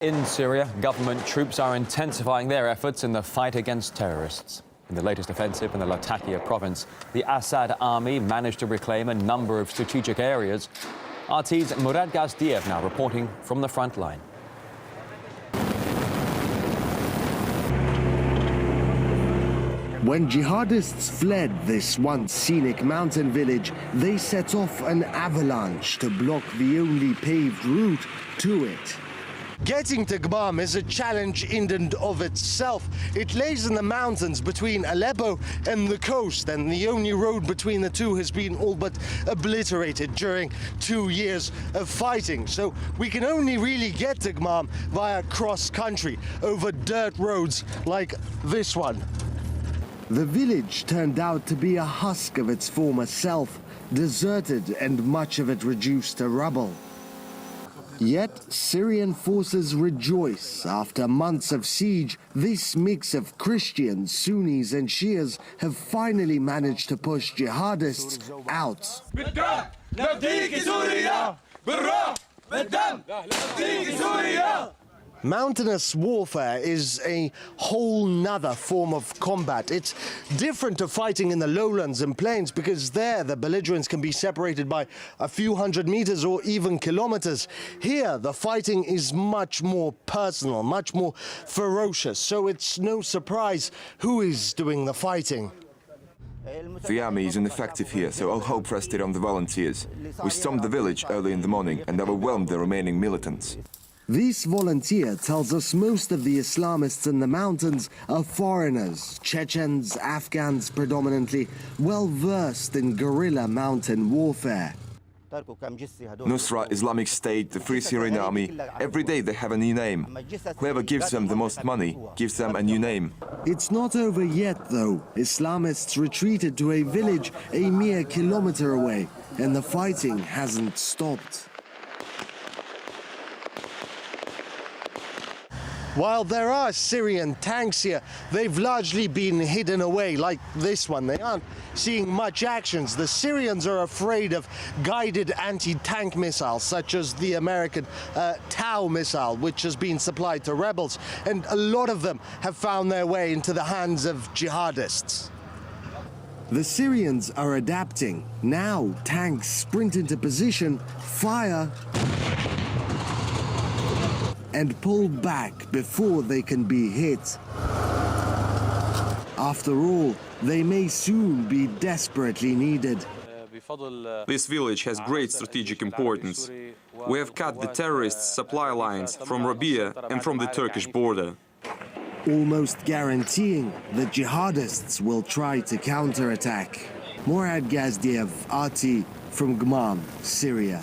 In Syria, government troops are intensifying their efforts in the fight against terrorists. In the latest offensive in the Latakia province, the Assad army managed to reclaim a number of strategic areas. RT's Murad Gazdiev now reporting from the front line. When jihadists fled this once scenic mountain village, they set off an avalanche to block the only paved route to it. Getting to Gmam is a challenge in and of itself. It lays in the mountains between Aleppo and the coast, and the only road between the two has been all but obliterated during 2 years of fighting. So we can only really get to Gmam via cross-country, over dirt roads like this one. The village turned out to be a husk of its former self, deserted and much of it reduced to rubble. Yet Syrian forces rejoice. After months of siege, this mix of Christians, Sunnis and Shias have finally managed to push jihadists out. Mountainous warfare is a whole nother form of combat. It's different to fighting in the lowlands and plains because there the belligerents can be separated by a few hundred meters or even kilometers. Here the fighting is much more personal, much more ferocious, so it's no surprise who is doing the fighting. The army is ineffective here, so all hope rested on the volunteers. We stormed the village early in the morning and overwhelmed the remaining militants. This volunteer tells us most of the Islamists in the mountains are foreigners, Chechens, Afghans predominantly, well versed in guerrilla mountain warfare. Nusra, Islamic State, the Free Syrian Army, every day they have a new name. Whoever gives them the most money gives them a new name. It's not over yet, though. Islamists retreated to a village a mere kilometer away, and the fighting hasn't stopped. While there are Syrian tanks here, they've largely been hidden away, like this one. They aren't seeing much actions. The Syrians are afraid of guided anti-tank missiles, such as the American Tau missile, which has been supplied to rebels, and a lot of them have found their way into the hands of jihadists. The Syrians are adapting. Now tanks sprint into position, fire, and pull back before they can be hit. After all, they may soon be desperately needed. This village has great strategic importance. We have cut the terrorists' supply lines from Rabia and from the Turkish border. Almost guaranteeing that jihadists will try to counterattack. Murad Gazdiev, RT, from Gmam, Syria.